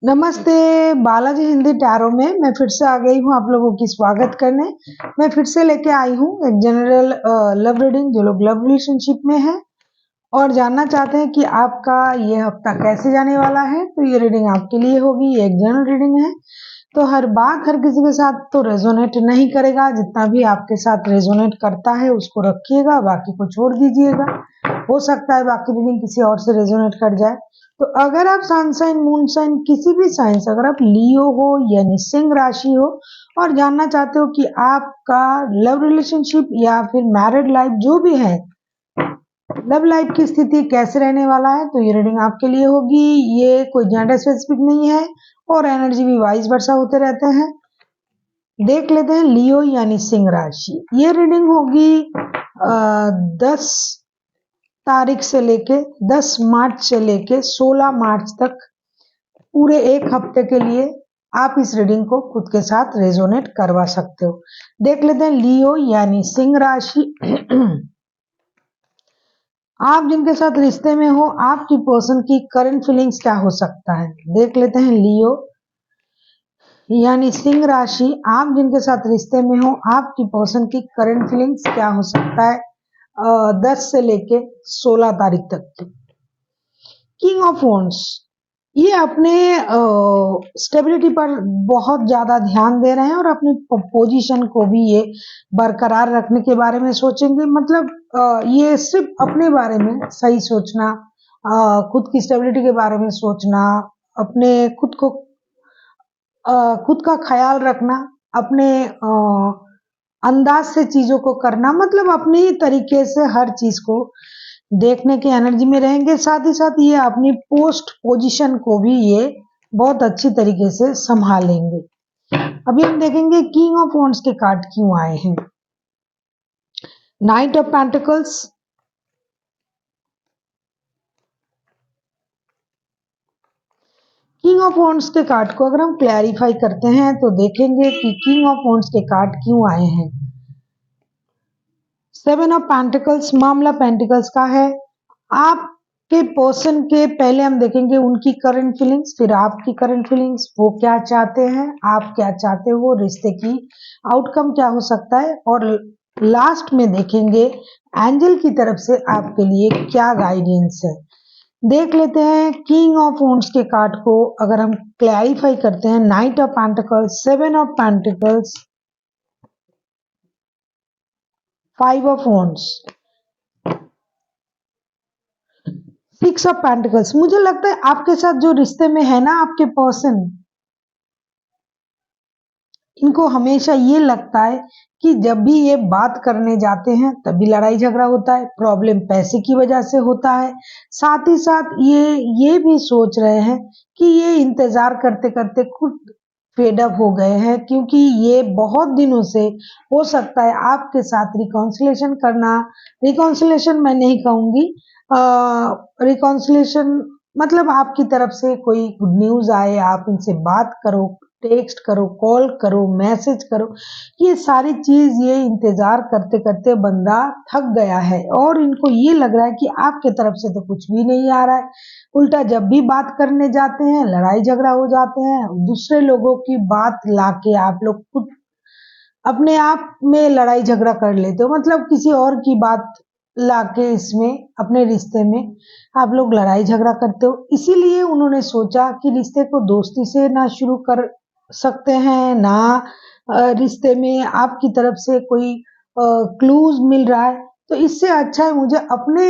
नमस्ते। बालाजी हिंदी टैरो में मैं फिर से आ गई हूँ आप लोगों की स्वागत करने। मैं फिर से लेके आई हूँ एक जनरल लव रीडिंग। जो लोग लव रिलेशनशिप में हैं और जानना चाहते हैं कि आपका ये हफ्ता कैसे जाने वाला है, तो ये रीडिंग आपके लिए होगी। ये एक जनरल रीडिंग है, तो हर बात हर किसी के साथ तो रेजोनेट नहीं करेगा। जितना भी आपके साथ रेजोनेट करता है उसको रखिएगा, बाकी को छोड़ दीजिएगा। हो सकता है बाकी रीडिंग किसी और से रेजोनेट कर जाए। तो अगर आप सन साइन, मून साइन, किसी भी साइन से, अगर आप लियो हो यानी सिंह राशि हो और जानना चाहते हो कि आपका लव रिलेशनशिप या फिर मैरिड लाइफ जो भी है, लव लाइफ की स्थिति कैसे रहने वाला है, तो ये रीडिंग आपके लिए होगी। ये कोई जेंडर स्पेसिफिक नहीं है और एनर्जी भी वाइस वर्सा होते रहते हैं। देख लेते हैं लियो यानी सिंह राशि। ये रीडिंग होगी 10 तारीख से लेके 10 मार्च से लेके 16 मार्च तक, पूरे एक हफ्ते के लिए आप इस रीडिंग को खुद के साथ रेजोनेट करवा सकते हो। देख लेते हैं लियो यानी सिंह राशि। आप जिनके साथ रिश्ते में हो, आपकी पर्सन की करंट फीलिंग्स क्या हो सकता है। देख लेते हैं लियो यानी सिंह राशि, आप जिनके साथ रिश्ते में हो, आपकी पर्सन की करंट फीलिंग्स क्या हो सकता है 10 से लेके 16 तारीख तक की। किंग ऑफ वॉन्ड्स, ये अपने स्टेबिलिटी पर बहुत ज्यादा ध्यान दे रहे हैं और अपनी पोजीशन को भी ये बरकरार रखने के बारे में सोचेंगे। मतलब ये सिर्फ अपने बारे में सही सोचना, खुद की स्टेबिलिटी के बारे में सोचना, अपने खुद का ख्याल रखना, अपने अंदाज से चीजों को करना, मतलब अपनी तरीके से हर चीज को देखने की एनर्जी में रहेंगे। साथ ही साथ ये अपनी पोस्ट पोजीशन को भी ये बहुत अच्छी तरीके से संभालेंगे। अभी हम देखेंगे किंग ऑफ वॉन्ड्स के कार्ड क्यों आए हैं। Night of pentacles, king of wands के कार्ड को अगर हम क्लैरिफाई करते हैं तो देखेंगे कि किंग ऑफ वॉन्ड्स के कार्ड क्यों आए हैं। 7 ऑफ पेंटिकल्स, मामला पेंटिकल्स का है। आपके पर्सन के पहले हम देखेंगे उनकी करंट फीलिंग्स, फिर आपकी करंट फीलिंग्स, वो क्या चाहते हैं, आप क्या चाहते हो, रिश्ते की आउटकम क्या हो सकता है, और लास्ट में देखेंगे एंजल की तरफ से आपके लिए क्या गाइडेंस है। देख लेते हैं किंग ऑफ वॉन्ड्स के कार्ड को अगर हम क्लैरिफाई करते हैं। Night of pentacles, 7 of pentacles, 5 of wands, 6 of pentacles. मुझे लगता है आपके साथ जो रिश्ते में है ना आपके पर्सन, इनको हमेशा ये लगता है कि जब भी ये बात करने जाते हैं तभी लड़ाई झगड़ा होता है, प्रॉब्लम पैसे की वजह से होता है। साथ ही साथ ये भी सोच रहे हैं कि ये इंतजार करते करते खुद फेड अप हो गए हैं, क्योंकि ये बहुत दिनों से हो सकता है आपके साथ रिकॉन्सिलेशन करना, रिकॉन्सिलेशन मैं नहीं कहूंगी, रिकॉन्सिलेशन मतलब आपकी तरफ से कोई गुड न्यूज आए, आप इनसे बात करो, टेक्स्ट करो, कॉल करो, मैसेज करो, ये सारी चीज ये इंतजार करते करते बंदा थक गया है और इनको ये लग रहा है कि आपके तरफ से तो कुछ भी नहीं आ रहा है। उल्टा जब भी बात करने जाते हैं लड़ाई झगड़ा हो जाते हैं, दूसरे लोगों की बात लाके आप लोग खुद अपने आप में लड़ाई झगड़ा कर लेते हो, मतलब किसी और की बात लाके इसमें अपने रिश्ते में आप लोग लड़ाई झगड़ा करते हो। इसीलिए उन्होंने सोचा कि रिश्ते को दोस्ती से ना शुरू कर सकते हैं ना रिश्ते में आपकी तरफ से कोई क्लूज मिल रहा है, तो इससे अच्छा है मुझे अपने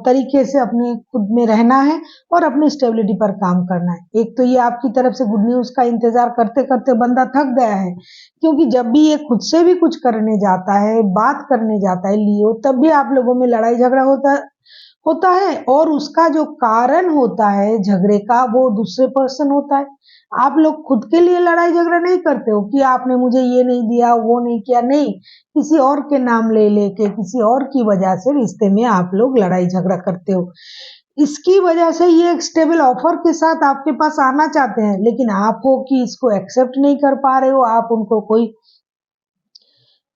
तरीके से अपने खुद में रहना है और अपनी स्टेबिलिटी पर काम करना है। एक तो ये आपकी तरफ से गुड न्यूज का इंतजार करते करते बंदा थक गया है, क्योंकि जब भी ये खुद से भी कुछ करने जाता है, बात करने जाता है लियो, तब भी आप लोगों में लड़ाई झगड़ा होता है और उसका जो कारण होता है झगड़े का वो दूसरे पर्सन होता है। आप लोग खुद के लिए लड़ाई झगड़ा नहीं करते हो कि आपने मुझे ये नहीं दिया, वो नहीं किया, नहीं, किसी और के नाम ले लेके किसी और की वजह से रिश्ते में आप लोग लड़ाई झगड़ा करते हो। इसकी वजह से ये एक स्टेबल ऑफर के साथ आपके पास आना चाहते हैं, लेकिन आप हो कि इसको एक्सेप्ट नहीं कर पा रहे हो, आप उनको कोई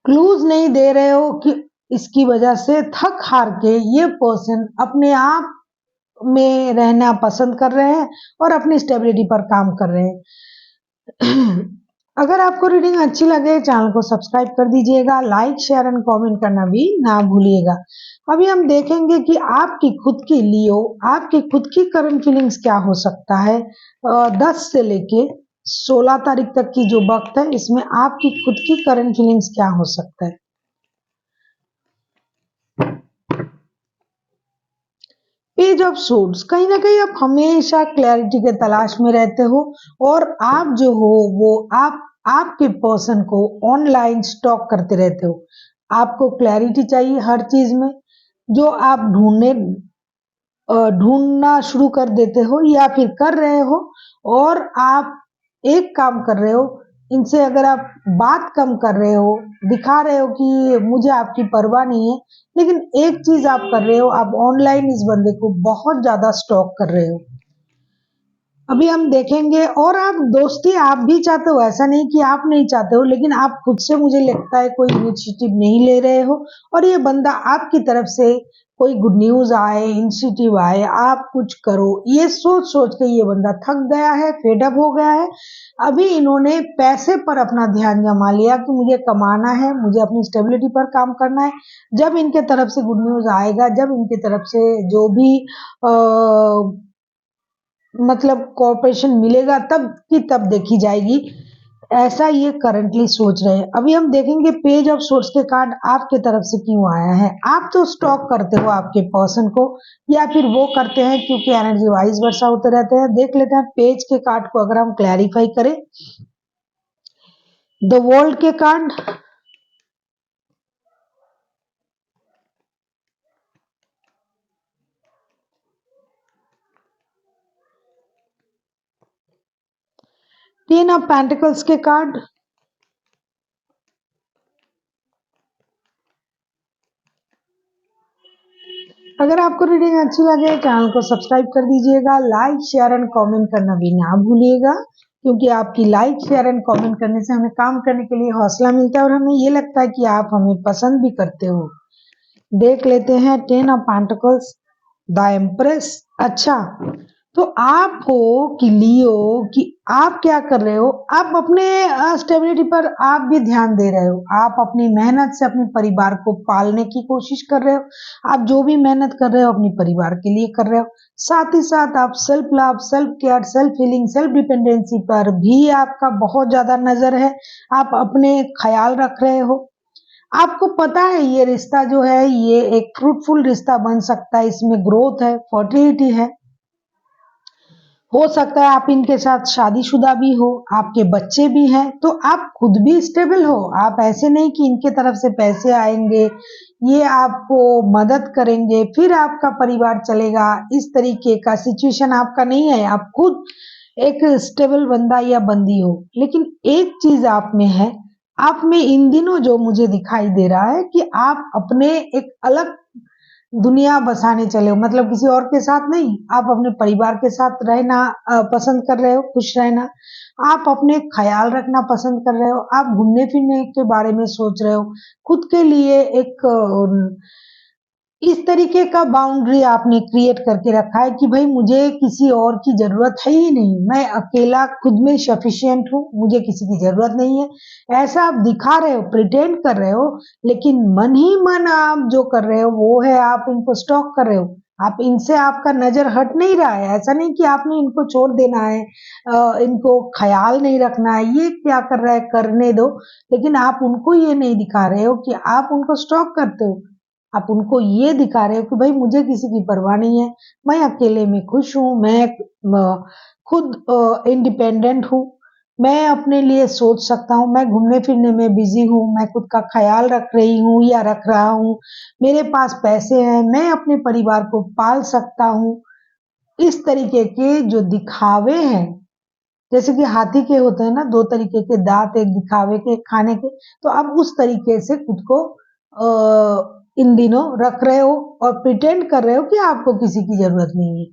क्लूज नहीं दे रहे हो कि इसकी वजह से थक हार के ये पर्सन अपने आप में रहना पसंद कर रहे हैं और अपनी स्टेबिलिटी पर काम कर रहे हैं। अगर आपको रीडिंग अच्छी लगे चैनल को सब्सक्राइब कर दीजिएगा, लाइक शेयर एंड कमेंट करना भी ना भूलिएगा। अभी हम देखेंगे कि आपकी खुद की लियो, आपकी खुद की करंट फीलिंग्स क्या हो सकता है। 10 से लेके 16 तारीख तक की जो वक्त है, इसमें आपकी खुद की करंट फीलिंग्स क्या हो सकता है। पेज ऑफ सोर्ड्स, कहीं ना कहीं आप हमेशा क्लैरिटी के तलाश में रहते हो और आप जो हो वो आपके पर्सन को ऑनलाइन स्टॉक करते रहते हो। आपको क्लैरिटी चाहिए हर चीज में, जो आप ढूंढना शुरू कर देते हो या फिर कर रहे हो। और आप एक काम कर रहे हो, इनसे अगर आप बात कम कर रहे हो, दिखा रहे हो कि मुझे आपकी परवाह नहीं है, लेकिन एक चीज आप कर रहे हो, आप ऑनलाइन इस बंदे को बहुत ज्यादा स्टॉक कर रहे हो। अभी हम देखेंगे। और आप दोस्ती आप भी चाहते हो, ऐसा नहीं कि आप नहीं चाहते हो, लेकिन आप खुद से मुझे लगता है कोई इनिशिएटिव नहीं ले रहे हो। और ये बंदा आपकी तरफ से कोई गुड न्यूज आए, इनिशिएटिव आए, आप कुछ करो, ये सोच सोच के ये बंदा थक गया है, फेडअप हो गया है। अभी इन्होंने पैसे पर अपना ध्यान जमा लिया कि मुझे कमाना है, मुझे अपनी स्टेबिलिटी पर काम करना है। जब इनके तरफ से गुड न्यूज आएगा, जब इनके तरफ से जो भी मतलब कॉर्पोरेशन मिलेगा, तब की तब देखी जाएगी, ऐसा ये करंटली सोच रहे हैं। अभी हम देखेंगे पेज ऑफ सोर्स के कार्ड आपके तरफ से क्यों आया है। आप तो स्टॉक करते हो आपके पर्सन को, या फिर वो करते हैं क्योंकि एनर्जी वाइज वर्षा होते रहते हैं। देख लेते हैं पेज के कार्ड को अगर हम क्लैरिफाई करें। द वर्ल्ड के कार्ड, टेन ऑफ पेंटिकल्स के कार्ड, अगर आपको रीडिंग अच्छी लगे चैनल को सब्सक्राइब कर दीजिएगा, लाइक शेयर एंड कमेंट करना भी ना भूलिएगा, क्योंकि आपकी लाइक शेयर एंड कमेंट करने से हमें काम करने के लिए हौसला मिलता है और हमें ये लगता है कि आप हमें पसंद भी करते हो। देख लेते हैं ten of pentacles, the empress. अच्छा, तो आप हो कि लियो कि आप क्या कर रहे हो, आप अपने स्टेबिलिटी पर आप भी ध्यान दे रहे हो। आप अपनी मेहनत से अपने परिवार को पालने की कोशिश कर रहे हो। आप जो भी मेहनत कर रहे हो अपने परिवार के लिए कर रहे हो। साथ ही साथ आप self love, self care, self healing, self dependency पर भी आपका बहुत ज्यादा नजर है। आप अपने ख्याल रख रहे हो। आपको पता है ये रिश्ता जो है ये एक फ्रूटफुल रिश्ता बन सकता है, इसमें ग्रोथ है, फर्टिलिटी है। हो सकता है आप इनके साथ शादीशुदा भी हो, आपके बच्चे भी हैं, तो आप खुद भी स्टेबल हो। आप ऐसे नहीं कि इनके तरफ से पैसे आएंगे, ये आपको मदद करेंगे, फिर आपका परिवार चलेगा, इस तरीके का सिचुएशन आपका नहीं है। आप खुद एक स्टेबल बंदा या बंदी हो। लेकिन एक चीज आप में है, आप में इन दिनों जो मुझे दिखाई दे रहा है कि आप अपने एक अलग दुनिया बसाने चले हो, मतलब किसी और के साथ नहीं, आप अपने परिवार के साथ रहना पसंद कर रहे हो, खुश रहना। आप अपने ख्याल रखना पसंद कर रहे हो, आप घूमने फिरने के बारे में सोच रहे हो। खुद के लिए एक इस तरीके का बाउंड्री आपने क्रिएट करके रखा है कि भाई मुझे किसी और की जरूरत है ही नहीं, मैं अकेला खुद में सफिशिएंट हूँ, मुझे किसी की जरूरत नहीं है। ऐसा आप दिखा रहे हो, प्रिटेंड कर रहे हो, लेकिन मन ही मन आप जो कर रहे हो वो है आप इनको स्टॉक कर रहे हो। आप इनसे आपका नजर हट नहीं रहा है। ऐसा नहीं कि आपने इनको छोड़ देना है, इनको ख्याल नहीं रखना है, ये क्या कर रहा है करने दो। लेकिन आप उनको ये नहीं दिखा रहे हो कि आप उनको स्टॉक करते हो। आप उनको ये दिखा रहे हो कि भाई मुझे किसी की परवाह नहीं है, मैं अकेले में खुश हूँ, मैं खुद इंडिपेंडेंट हूँ, मैं अपने लिए सोच सकता हूँ, मैं घूमने फिरने में बिजी हूँ, मैं खुद का ख्याल रख रही हूँ या रख रहा हूँ, मेरे पास पैसे हैं, मैं अपने परिवार को पाल सकता हूँ। इस तरीके के जो दिखावे हैं, जैसे कि हाथी के होते हैं ना दो तरीके के दांत, एक दिखावे के, एक खाने के, तो आप उस तरीके से खुद को इन दिनों रख रहे हो और प्रिटेंड कर रहे हो कि आपको किसी की जरूरत नहीं है।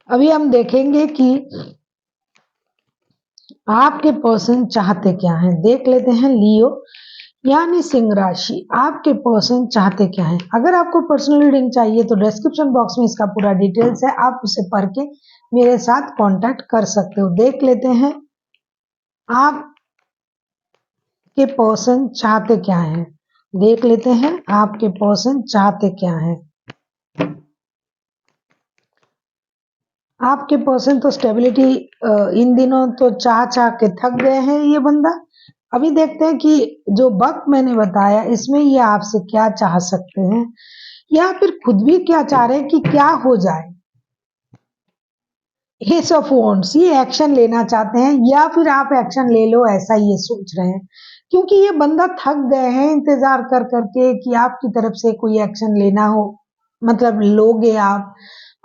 अभी हम देखेंगे कि आपके पर्सन चाहते क्या हैं। देख लेते हैं लियो यानी सिंह राशि, आपके पर्सन चाहते क्या है। अगर आपको पर्सनल रीडिंग चाहिए तो डिस्क्रिप्शन बॉक्स में इसका पूरा डिटेल्स है, आप उसे पढ़ के मेरे साथ कांटेक्ट कर सकते हो। देख लेते हैं आपके पर्सन चाहते क्या है। देख लेते हैं आपके पर्सन चाहते क्या है। आपके पर्सन तो स्टेबिलिटी इन दिनों तो चाह चाह के थक गए हैं ये बंदा। अभी देखते हैं कि जो वक्त मैंने बताया इसमें ये आपसे क्या चाह सकते हैं, या फिर खुद भी क्या चाह रहे हैं कि क्या हो जाए। एस ऑफ वॉन्ड्स, ये एक्शन लेना चाहते हैं या फिर आप एक्शन ले लो ऐसा ये सोच रहे हैं, क्योंकि ये बंदा थक गए हैं इंतजार कर करके कि आपकी तरफ से कोई एक्शन लेना हो, मतलब लोगे आप,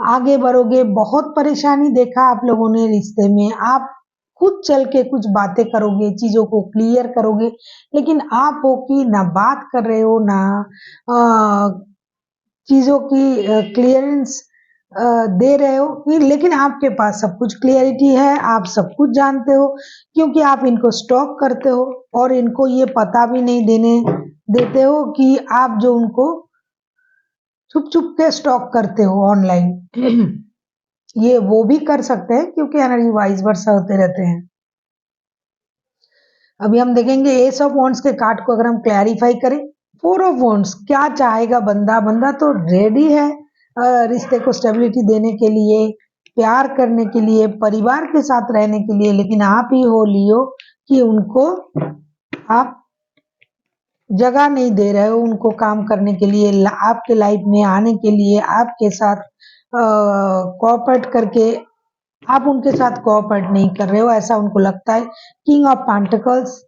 आगे बढ़ोगे। बहुत परेशानी देखा आप लोगों ने रिश्ते में, आप खुद चल के कुछ बातें करोगे, चीजों को क्लियर करोगे, लेकिन आप हो कि ना बात कर रहे हो ना चीजों की क्लियरेंस दे रहे हो लेकिन आपके पास सब कुछ क्लियरिटी है, आप सब कुछ जानते हो, क्योंकि आप इनको स्टॉक करते हो और इनको ये पता भी नहीं देने देते हो कि आप जो उनको छुप छुप के स्टॉक करते हो ऑनलाइन। ये वो भी कर सकते हैं क्योंकि एनर्जी वाइज वर्सा होते रहते हैं। अभी हम देखेंगे एस ऑफ वॉन्ड्स के कार्ड को अगर हम क्लैरिफाई करें। फोर ऑफ वॉन्ड्स, क्या चाहेगा बंदा। बंदा तो रेडी है रिश्ते को स्टेबिलिटी देने के लिए, प्यार करने के लिए, परिवार के साथ रहने के लिए, लेकिन आप ही हो लियो कि उनको आप जगह नहीं दे रहे हो, उनको काम करने के लिए, आपके लाइफ में आने के लिए, आपके साथ कोऑपरेट करके आप उनके साथ कोऑपरेट नहीं कर रहे हो, ऐसा उनको लगता है। King of pentacles,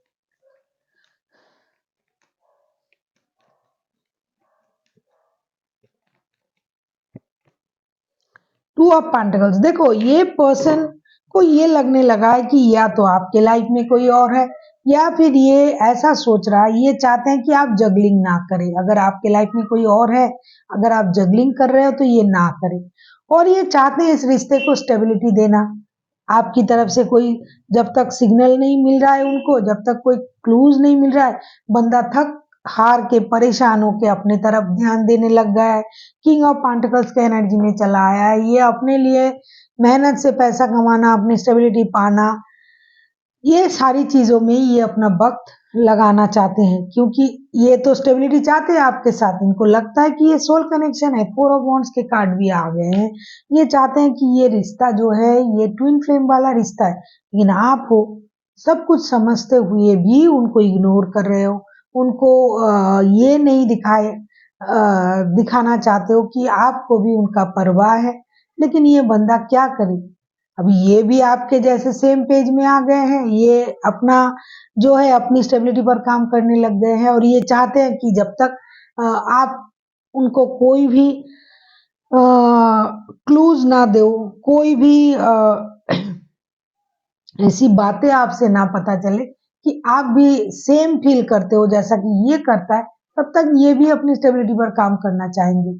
two of pentacles, देखो ये पर्सन को ये लगने लगा है कि या तो आपके लाइफ में कोई और है, या फिर ये ऐसा सोच रहा है, ये चाहते हैं कि आप जगलिंग ना करें। अगर आपके लाइफ में कोई और है, अगर आप जगलिंग कर रहे हो तो ये ना करें, और ये चाहते हैं इस रिश्ते को स्टेबिलिटी देना। आपकी तरफ से कोई जब तक सिग्नल नहीं मिल रहा है उनको, जब तक कोई क्लूज नहीं मिल रहा है, बंदा थक हार के परेशान होके अपने तरफ ध्यान देने लग गया है। किंग ऑफ पेंटिकल्स के एनर्जी में चला आया है, ये अपने लिए मेहनत से पैसा कमाना, अपनी स्टेबिलिटी पाना, ये सारी चीजों में ये अपना वक्त लगाना चाहते हैं, क्योंकि ये तो स्टेबिलिटी चाहते हैं आपके साथ। इनको लगता है कि ये सोल कनेक्शन है, फोर ऑफ वॉन्ड्स के कार्ड भी आ गए हैं। ये चाहते हैं कि ये रिश्ता जो है ये ट्विन फ्लेम वाला रिश्ता है, लेकिन आप हो सब कुछ समझते हुए भी उनको इग्नोर कर रहे हो। उनको ये नहीं दिखाना चाहते हो कि आपको भी उनका परवाह है, लेकिन ये बंदा क्या करे। अभी ये भी आपके जैसे सेम पेज में आ गए हैं, ये अपना जो है अपनी स्टेबिलिटी पर काम करने लग गए हैं, और ये चाहते हैं कि जब तक आप उनको कोई भी क्लूज ना दो, कोई भी ऐसी बातें आपसे ना पता चले कि आप भी सेम फील करते हो जैसा कि ये करता है, तब तक ये भी अपनी स्टेबिलिटी पर काम करना चाहेंगे।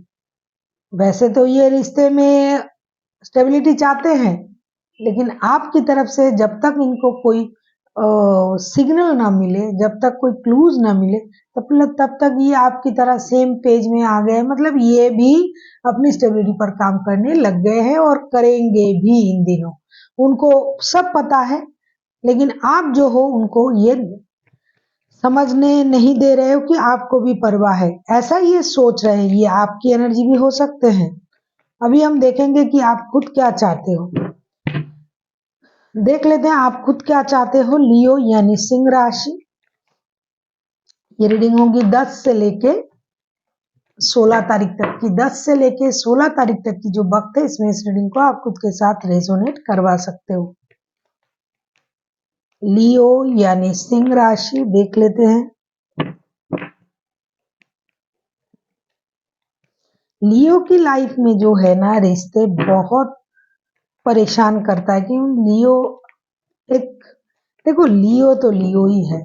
वैसे तो ये रिश्ते में स्टेबिलिटी चाहते हैं, लेकिन आपकी तरफ से जब तक इनको कोई सिग्नल ना मिले, जब तक कोई क्लूज ना मिले, तब तक ये आपकी तरह सेम पेज में आ गए। मतलब ये भी अपनी स्टेबिलिटी पर काम करने लग गए हैं और करेंगे भी इन दिनों। उनको सब पता है, लेकिन आप जो हो उनको ये समझने नहीं दे रहे हो कि आपको भी परवाह है, ऐसा ये सोच रहे हैं। ये आपकी एनर्जी भी हो सकते हैं। अभी हम देखेंगे कि आप खुद क्या चाहते हो। देख लेते हैं आप खुद क्या चाहते हो। लियो यानी सिंह राशि, ये रीडिंग होगी 10 से लेके 16 तारीख तक की। 10 से लेके 16 तारीख तक की जो वक्त है, इसमें इस रीडिंग को आप खुद के साथ रेजोनेट करवा सकते हो। लियो यानी सिंह राशि, देख लेते हैं। लियो की लाइफ में जो है ना रिश्ते बहुत परेशान करता है, कि लियो एक, देखो लियो तो लियो ही है।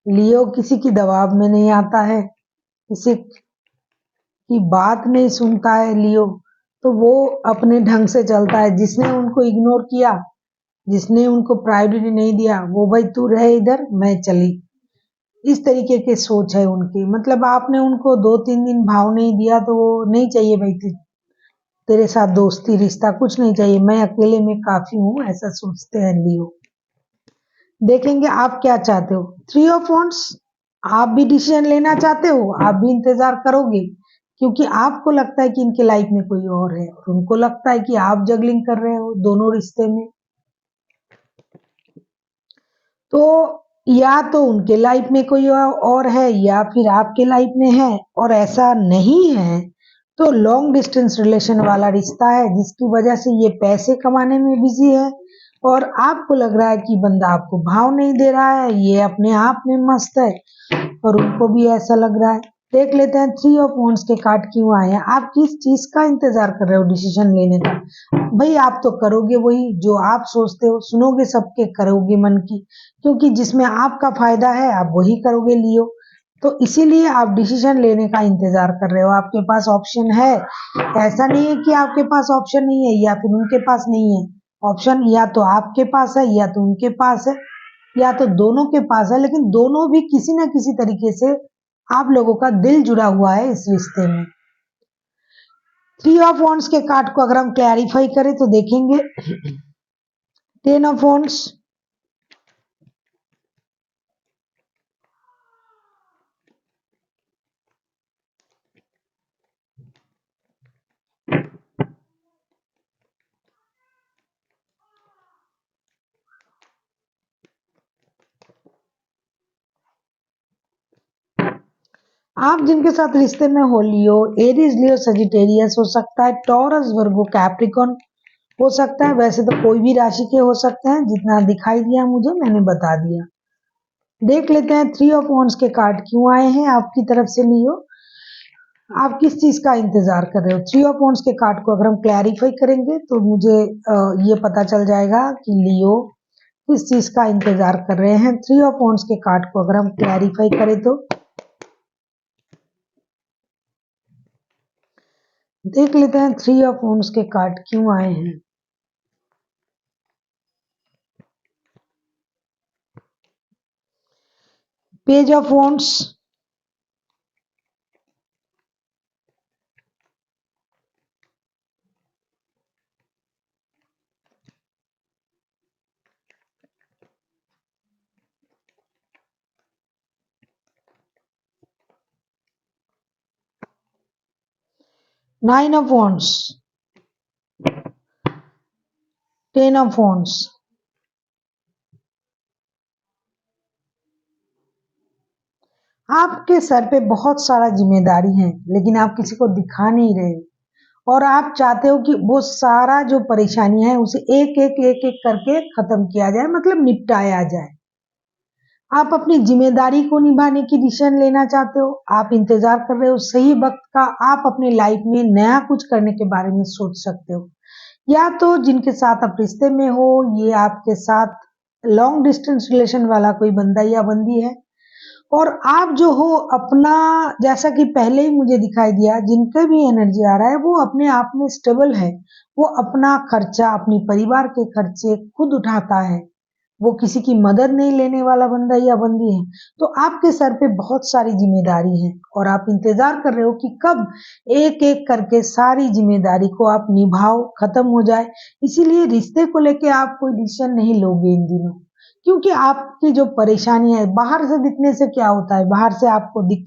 लियो किसी की दबाव में नहीं आता है, किसी की बात नहीं सुनता है लियो, तो वो अपने ढंग से चलता है। जिसने उनको इग्नोर किया, जिसने उनको प्रायोरिटी नहीं दिया, वो भाई तू रहे इधर, मैं चली। इस तरीके के सोच है उनकी। मतलब आपने उनको 2-3 दिन भाव नहीं दिया तो वो नहीं चाहिए भाई तेरे साथ दोस्ती रिश्ता कुछ नहीं चाहिए, मैं अकेले में काफी हूँ, ऐसा सोचते हैं लियो। देखेंगे आप क्या चाहते हो। थ्री ऑफ वॉन्ड्स, आप भी डिसीजन लेना चाहते हो, आप भी इंतजार करोगे क्योंकि आपको लगता है कि इनके लाइफ में कोई और है और उनको लगता है कि आप जगलिंग कर रहे हो दोनों रिश्ते में। तो या तो उनके लाइफ में कोई और है या फिर आपके लाइफ में है, और ऐसा नहीं है तो लॉन्ग डिस्टेंस रिलेशन वाला रिश्ता है जिसकी वजह से ये पैसे कमाने में बिजी है और आपको लग रहा है कि बंदा आपको भाव नहीं दे रहा है, ये अपने आप में मस्त है और उनको भी ऐसा लग रहा है। देख लेते हैं थ्री ऑफ वॉन्ड्स के कार्ड क्यों आए हैं। आप किस चीज का इंतजार कर रहे हो डिसीजन लेने का। भाई आप तो करोगे वही जो आप सोचते हो, सुनोगे सबके, करोगे मन की, क्योंकि जिसमें आपका फायदा है आप वही करोगे लियो। तो इसीलिए आप डिसीजन लेने का इंतजार कर रहे हो, आपके पास ऑप्शन है। ऐसा नहीं है कि आपके पास ऑप्शन नहीं है या फिर उनके पास नहीं है। ऑप्शन या तो आपके पास है या तो उनके पास है या तो दोनों के पास है, लेकिन दोनों भी किसी न किसी तरीके से आप लोगों का दिल जुड़ा हुआ है इस रिश्ते में। थ्री ऑफ वॉन्ड्स के कार्ड को अगर हम क्लैरिफाई करें तो देखेंगे टेन ऑफ वॉन्ड्स, आप जिनके साथ रिश्ते में हो लियो, एरीज लियो, सजिटेरियस हो सकता है, टॉरस, वर्गो, कैप्रिकॉन हो सकता है। वैसे तो कोई भी राशि के हो सकते हैं, जितना दिखाई दिया मुझे मैंने बता दिया। देख लेते हैं थ्री ऑफ वॉन्ड्स के कार्ड क्यों आए हैं आपकी तरफ से लियो। आप किस चीज का इंतजार कर रहे हो। थ्री ऑफ वॉन्ड्स के कार्ड को अगर हम क्लैरिफाई करेंगे तो मुझे ये पता चल जाएगा कि लियो किस चीज का इंतजार कर रहे हैं। थ्री ऑफ वॉन्ड्स के कार्ड को अगर हम क्लैरिफाई करें तो देख लेते हैं थ्री ऑफ वॉन्ड्स के कार्ड क्यों आए हैं। Page of wands, 9 of wands, 10 of wands। आपके सर पे बहुत सारा जिम्मेदारी है लेकिन आप किसी को दिखा नहीं रहे और आप चाहते हो कि वो सारा जो परेशानी है उसे एक एक एक एक करके खत्म किया जाए, मतलब निपटाया जाए। आप अपनी जिम्मेदारी को निभाने की डिसीजन लेना चाहते हो, आप इंतजार कर रहे हो सही वक्त का, आप अपने लाइफ में नया कुछ करने के बारे में सोच सकते हो। या तो जिनके साथ आप रिश्ते में हो ये आपके साथ लॉन्ग डिस्टेंस रिलेशन वाला कोई बंदा या बंदी है और आप जो हो अपना, जैसा कि पहले ही मुझे दिखाई दिया, जिनका भी एनर्जी आ रहा है वो अपने आप में स्टेबल है, वो अपना खर्चा अपने परिवार के खर्चे खुद उठाता है, वो किसी की मदद नहीं लेने वाला बंदा या बंदी है। तो आपके सर पे बहुत सारी जिम्मेदारी है और आप इंतजार कर रहे हो कि कब एक एक करके सारी जिम्मेदारी को आप निभाओ, खत्म हो जाए। इसीलिए रिश्ते को लेके आप कोई डिसीजन नहीं लोगे इन दिनों, क्योंकि आपकी जो परेशानी है बाहर से दिखने से क्या होता है, बाहर से आपको देख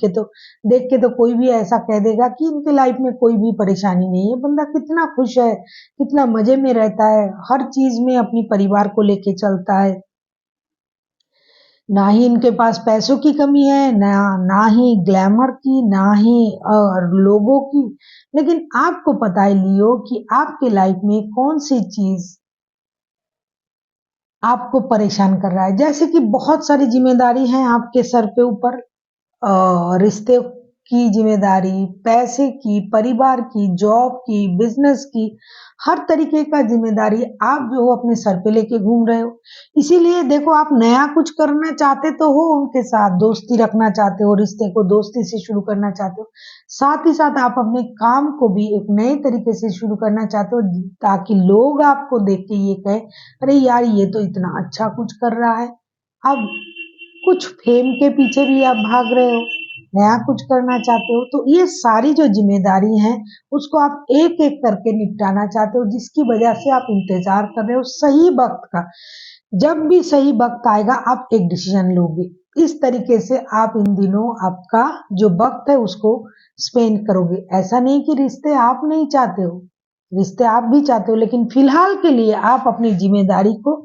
के तो कोई भी ऐसा कह देगा कि इनके लाइफ में कोई भी परेशानी नहीं है, बंदा कितना खुश है, कितना मजे में रहता है, हर चीज में अपनी परिवार को लेके चलता है, ना ही इनके पास पैसों की कमी है, ना ही ग्लैमर की, ना ही लोगों की। लेकिन आपको पता है लियो कि आपके लाइफ में कौन सी चीज आपको परेशान कर रहा है। जैसे कि बहुत सारी जिम्मेदारी हैं आपके सर पे ऊपर, रिश्ते की जिम्मेदारी, पैसे की, परिवार की, जॉब की, बिजनेस की, हर तरीके का जिम्मेदारी आप जो हो अपने सर पे लेके घूम रहे हो। इसीलिए देखो आप नया कुछ करना चाहते तो हो, उनके साथ दोस्ती रखना चाहते हो, रिश्ते को दोस्ती से शुरू करना चाहते हो, साथ ही साथ आप अपने काम को भी एक नए तरीके से शुरू करना चाहते हो ताकि लोग आपको देख के ये कहे अरे यार ये तो इतना अच्छा कुछ कर रहा है। अब कुछ फेम के पीछे भी आप भाग रहे हो, नया कुछ करना चाहते हो, तो ये सारी जो जिम्मेदारी है उसको आप एक एक करके निपटाना चाहते हो, जिसकी वजह से आप इंतजार कर रहे हो सही वक्त का। जब भी सही वक्त आएगा आप एक डिसीजन लोगे। इस तरीके से आप इन दिनों आपका जो वक्त है उसको स्पेंड करोगे। ऐसा नहीं कि रिश्ते आप नहीं चाहते हो, रिश्ते आप भी चाहते हो, लेकिन फिलहाल के लिए आप अपनी जिम्मेदारी को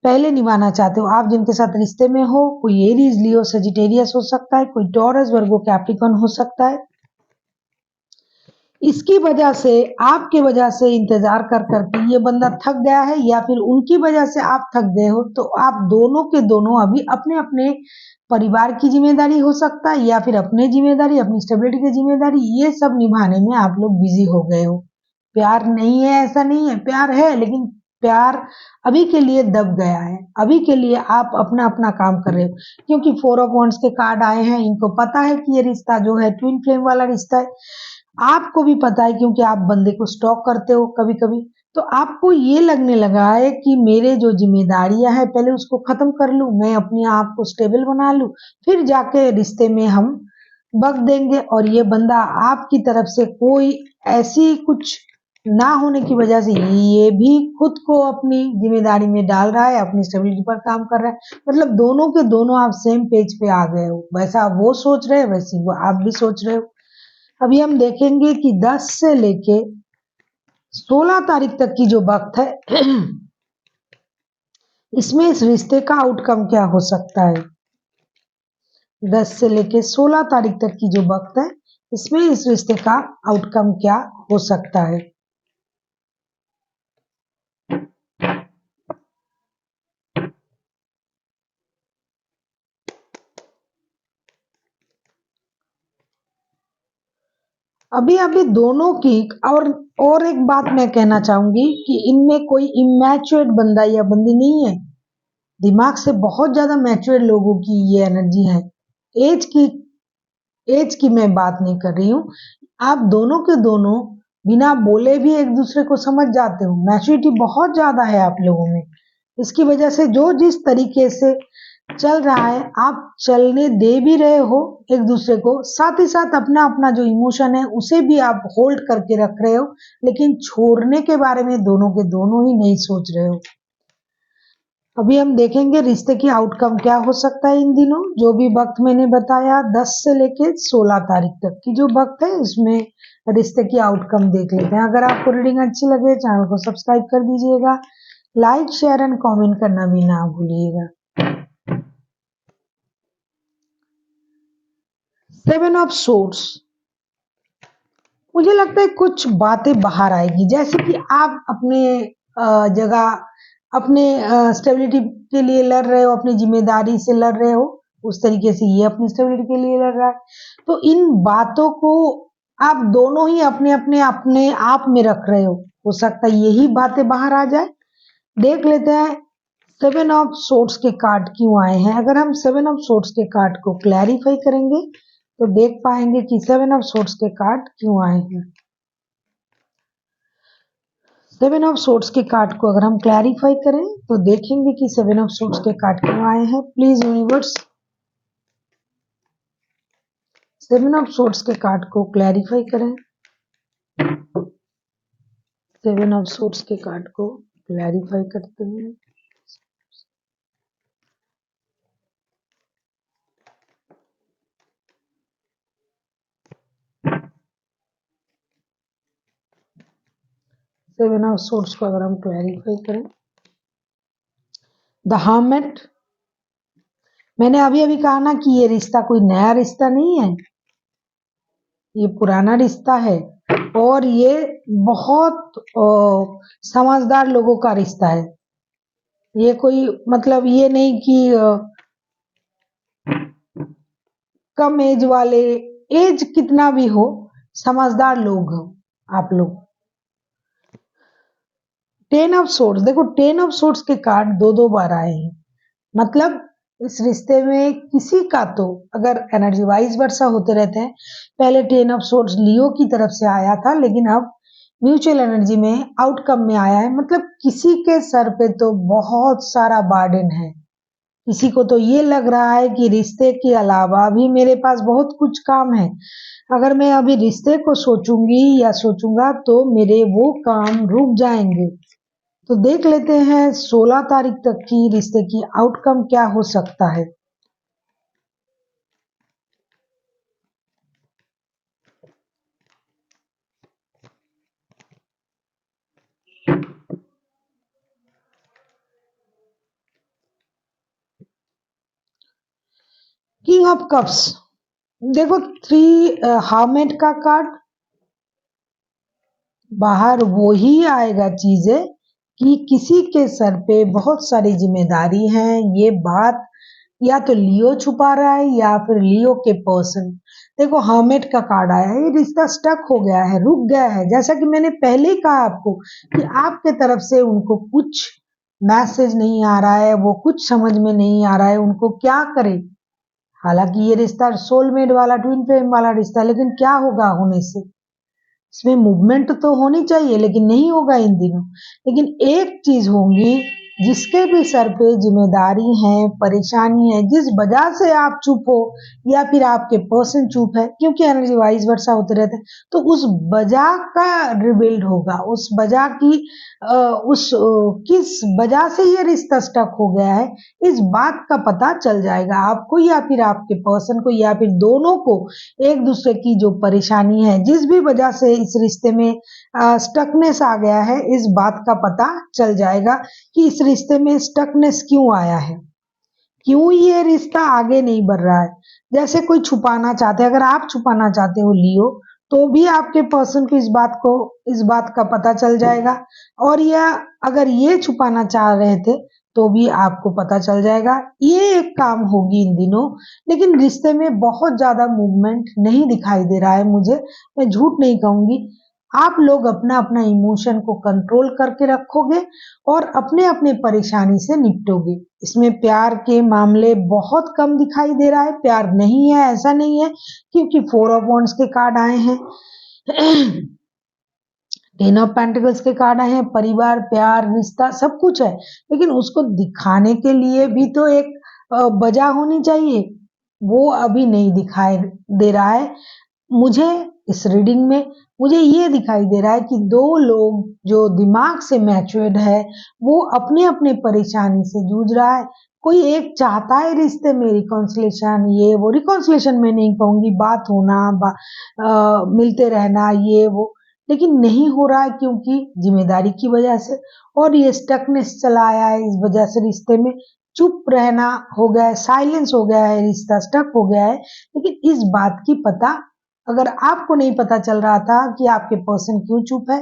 पहले निभाना चाहते हो। आप जिनके साथ रिश्ते में हो, कोई एरीज, लियो, सजिटेरियस हो सकता है, कोई टॉरस, वर्गो, कैप्रिकॉर्न हो सकता है। इसकी वजह से, आपके वजह से इंतजार कर करके ये बंदा थक गया है, या फिर उनकी वजह से आप थक गए हो, तो आप दोनों के दोनों अभी अपने अपने परिवार की जिम्मेदारी हो सकता है, या फिर अपनी जिम्मेदारी, अपनी स्टेबिलिटी की जिम्मेदारी, ये सब निभाने में आप लोग बिजी हो गए हो। प्यार नहीं है ऐसा नहीं है, प्यार है, लेकिन प्यार अभी के लिए दब गया है। अभी के लिए आप अपना अपना काम कर रहे हो, क्योंकि 4 ऑफ वांड्स के कार्ड आए हैं। इनको पता है कि ये रिश्ता जो है ट्विन फ्लेम वाला रिश्ता है। आपको भी पता है, क्योंकि आप बंदे को स्टॉक करते हो कभी कभी। तो आपको ये लगने लगा है कि मेरे जो जिम्मेदारियां हैं पहले उसको खत्म कर लूं, मैं अपने आप को स्टेबल बना लूं, फिर जाके रिश्ते में हम वक्त देंगे। और ये बंदा आपकी तरफ से कोई ऐसी कुछ ना होने की वजह से ये भी खुद को अपनी जिम्मेदारी में डाल रहा है, अपनी स्टेबिलिटी पर काम कर रहा है। मतलब दोनों के दोनों आप सेम पेज पे आ गए हो। वैसा वो सोच रहे हैं, वैसे वो आप भी सोच रहे हो। अभी हम देखेंगे कि 10 से लेके 16 तारीख तक की जो वक्त है इसमें इस रिश्ते का आउटकम क्या हो सकता है। 10 से लेके 16 तारीख तक की जो वक्त है इसमें इस रिश्ते का आउटकम क्या हो सकता है। अभी अभी दोनों की, और एक बात मैं कहना चाहूंगी कि इनमें कोई इमैच्योर्ड बंदा या बंदी नहीं है। दिमाग से बहुत ज्यादा मैच्योर्ड लोगों की ये एनर्जी है। एज की एज की मैं बात नहीं कर रही हूँ। आप दोनों के दोनों बिना बोले भी एक दूसरे को समझ जाते हो। मैच्योरिटी बहुत ज्यादा है आप लोगों में। इसकी वजह से जो जिस तरीके से चल रहा है आप चलने दे भी रहे हो एक दूसरे को, साथ ही साथ अपना अपना जो इमोशन है उसे भी आप होल्ड करके रख रहे हो, लेकिन छोड़ने के बारे में दोनों के दोनों ही नहीं सोच रहे हो। अभी हम देखेंगे रिश्ते की आउटकम क्या हो सकता है इन दिनों। जो भी वक्त मैंने बताया 10 से लेके 16 तारीख तक की जो वक्त है इसमें रिश्ते की आउटकम देख लेते हैं। अगर आपको रीडिंग अच्छी लगे चैनल को सब्सक्राइब कर दीजिएगा, लाइक शेयर एंड कमेंट करना भी ना भूलिएगा। 7 ऑफ सोर्ड्स, मुझे लगता है कुछ बातें बाहर आएगी, जैसे कि आप अपने जगह, अपने स्टेबिलिटी के लिए लड़ रहे हो, अपनी जिम्मेदारी से लड़ रहे हो, उस तरीके से ये अपनी स्टेबिलिटी के लिए लड़ रहा है। तो इन बातों को आप दोनों ही अपने अपने अपने आप में रख रहे हो सकता है यही बातें बाहर आ जाए। देख लेते हैं 7 ऑफ सोर्ड्स के कार्ड क्यों आए हैं। अगर हम 7 ऑफ सोर्ड्स के कार्ड को क्लैरिफाई करेंगे तो देख पाएंगे कि 7 ऑफ सोर्ड्स के कार्ड क्यों आए हैं। 7 ऑफ सोर्ड्स के कार्ड को अगर हम क्लैरिफाई करें तो देखेंगे कि 7 ऑफ सोर्ड्स के कार्ड क्यों आए हैं। प्लीज यूनिवर्स 7 ऑफ सोर्ड्स के कार्ड को क्लैरिफाई करें। 7 ऑफ सोर्ड्स के कार्ड को क्लैरिफाई करते हैं। सेवन ऑफ सोर्ड्स को अगर हम क्लैरिफाई करें, द हर्मिट, मैंने अभी अभी कहा ना कि ये रिश्ता कोई नया रिश्ता नहीं है, ये पुराना रिश्ता है और ये बहुत समझदार लोगों का रिश्ता है। ये कोई मतलब ये नहीं कि कम एज वाले, एज कितना भी हो, समझदार लोग हो आप लोग। 10 ऑफ सोर्ड्स, देखो 10 ऑफ सोर्ड्स के कार्ड दो बार आए हैं, मतलब इस रिश्ते में किसी का तो, अगर एनर्जी वाइज वर्षा होते रहते हैं, पहले 10 ऑफ सोर्ड्स लियो की तरफ से आया था, लेकिन अब म्यूचुअल एनर्जी में आउटकम में आया है। मतलब किसी के सर पे तो बहुत सारा बर्डन है, किसी को तो ये लग रहा है कि रिश्ते के अलावा भी मेरे पास बहुत कुछ काम है। अगर मैं अभी रिश्ते को सोचूंगी या सोचूंगा तो मेरे वो काम रुक जाएंगे। तो देख लेते हैं 16 तारीख तक की रिश्ते की आउटकम क्या हो सकता है। किंग ऑफ कप्स, देखो 3 हार्मेट का कार्ड बाहर वो ही आएगा चीजें कि किसी के सर पे बहुत सारी जिम्मेदारी है। ये बात या तो लियो छुपा रहा है या फिर लियो के पर्सन। देखो हर्मिट का कार्ड आया है, ये रिश्ता स्टक हो गया है, रुक गया है। जैसा कि मैंने पहले ही कहा आपको कि आपके तरफ से उनको कुछ मैसेज नहीं आ रहा है, वो कुछ समझ में नहीं आ रहा है उनको क्या करे। हालांकि ये रिश्ता सोलमेट वाला ट्विन फ्लेम वाला रिश्ता है, लेकिन क्या होगा होने से। इसमें मूवमेंट तो होनी चाहिए लेकिन नहीं होगा इन दिनों। लेकिन एक चीज होगी, जिसके भी सर पे जिम्मेदारी है, परेशानी है, जिस वजह से आप चुप हो या फिर आपके पर्सन चुप है, क्योंकि एनर्जी वाइज वर्षा होते रहते हैं, तो उस वजह का रिबिल्ड होगा। उस वजह की किस वजह से ये रिश्ता स्टक हो गया है, इस बात का पता चल जाएगा आपको या फिर आपके पर्सन को या फिर दोनों को। एक दूसरे की जो परेशानी है, जिस भी वजह से इस रिश्ते में स्टकनेस आ गया है, इस बात का पता चल जाएगा कि इस रिश्ते में स्टकनेस क्यों आया है, क्यों ये रिश्ता आगे नहीं बढ़ रहा है। जैसे कोई छुपाना चाहते हैं, अगर आप छुपाना चाहते हो लियो, तो भी आपके पर्सन को इस बात का पता चल जाएगा। और या अगर ये छुपाना चाह रहे थे तो भी आपको पता चल जाएगा। ये एक काम होगी इन दिनों। लेकिन रिश्ते में बहुत ज्यादा मूवमेंट नहीं दिखाई दे रहा है मुझे, मैं झूठ नहीं कहूंगी। आप लोग अपना अपना इमोशन को कंट्रोल करके रखोगे और अपने अपने परेशानी से निपटोगे। इसमें प्यार के मामले बहुत कम दिखाई दे रहा है। प्यार नहीं है ऐसा नहीं है, क्योंकि 4 ऑफ वॉन्ड्स के कार्ड आए हैं, 10 ऑफ पेंटिकल्स के कार्ड आए हैं। परिवार, प्यार, रिश्ता सब कुछ है, लेकिन उसको दिखाने के लिए भी तो एक वजह होनी चाहिए। वो अभी नहीं दिखाई दे रहा है मुझे। इस रीडिंग में मुझे ये दिखाई दे रहा है कि 2 लोग जो दिमाग से मैच्योर्ड है, वो अपने अपने परेशानी से जूझ रहा है। कोई एक चाहता है रिश्ते में रिकॉन्सिलेशन, ये वो रिकॉन्सिलेशन में नहीं कहूंगी, बात होना, मिलते रहना, ये वो, लेकिन नहीं हो रहा है क्योंकि जिम्मेदारी की वजह से। और ये स्टकनेस चला आया है, इस वजह से रिश्ते में चुप रहना हो गया है, साइलेंस हो गया है, रिश्ता स्टक हो गया है। लेकिन इस बात की पता अगर आपको नहीं पता चल रहा था कि आपके पर्सन क्यों चुप है,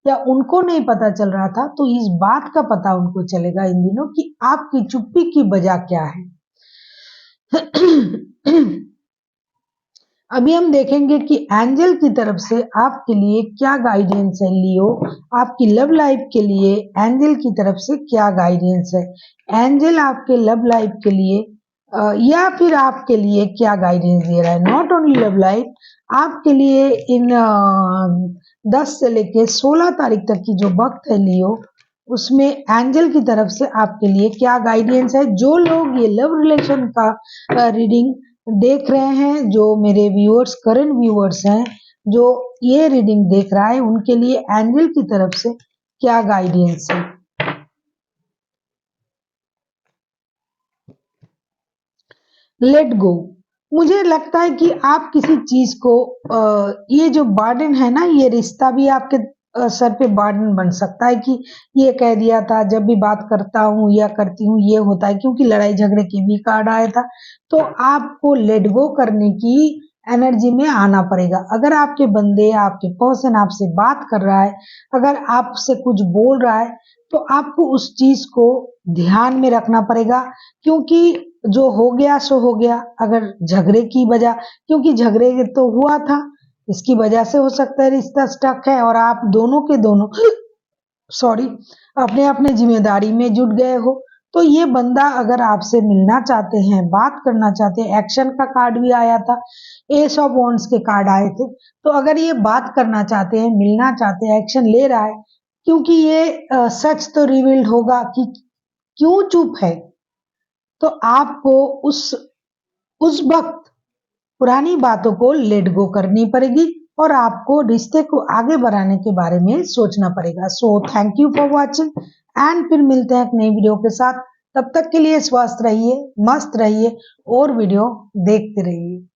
या उनको नहीं पता चल रहा था, तो इस बात का पता उनको चलेगा इन दिनों कि आपकी चुप्पी की वजह क्या है। अभी हम देखेंगे कि एंजल की तरफ से आपके लिए क्या गाइडेंस है लियो। आपकी लव लाइफ के लिए एंजल की तरफ से क्या गाइडेंस है। एंजल आपके लव लाइफ के लिए या फिर आपके लिए क्या गाइडेंस दे रहा है। नॉट ओनली लव लाइफ, आपके लिए इन 10 से लेके 16 तारीख तक की जो वक्त है लियो, उसमें एंजल की तरफ से आपके लिए क्या गाइडेंस है। जो लोग ये लव रिलेशन का रीडिंग देख रहे हैं, जो मेरे व्यूअर्स करंट व्यूअर्स हैं, जो ये रीडिंग देख रहा है, उनके लिए एंजल की तरफ से क्या गाइडेंस है। लेट गो, मुझे लगता है कि आप किसी चीज को ये जो बर्डन है ना, ये रिश्ता भी आपके सर पे बर्डन बन सकता है कि ये कह दिया था, जब भी बात करता हूँ या करती हूँ ये होता है, क्योंकि लड़ाई झगड़े की भी कार्ड आया था। तो आपको लेट गो करने की एनर्जी में आना पड़ेगा। अगर आपके बंदे, आपके पर्सन आपसे बात कर रहा है, अगर आपसे कुछ बोल रहा है, तो आपको उस चीज को ध्यान में रखना पड़ेगा। क्योंकि जो हो गया सो हो गया। अगर झगड़े की वजह, क्योंकि झगड़े तो हुआ था, इसकी वजह से हो सकता है रिश्ता स्टक है और आप दोनों के दोनों सॉरी अपने अपने जिम्मेदारी में जुट गए हो। तो ये बंदा अगर आपसे मिलना चाहते हैं, बात करना चाहते हैं, एक्शन का कार्ड भी आया था, एस ऑफ वॉन्ड्स के कार्ड आए थे, तो अगर ये बात करना चाहते हैं, मिलना चाहते हैं, एक्शन ले रहा है, क्योंकि ये सच तो रिवील्ड होगा कि क्यों चुप है। तो आपको उस वक्त पुरानी बातों को लेट गो करनी पड़ेगी और आपको रिश्ते को आगे बढ़ाने के बारे में सोचना पड़ेगा। So thank you for watching and फिर मिलते हैं एक नई वीडियो के साथ। तब तक के लिए स्वस्थ रहिए, मस्त रहिए और वीडियो देखते रहिए।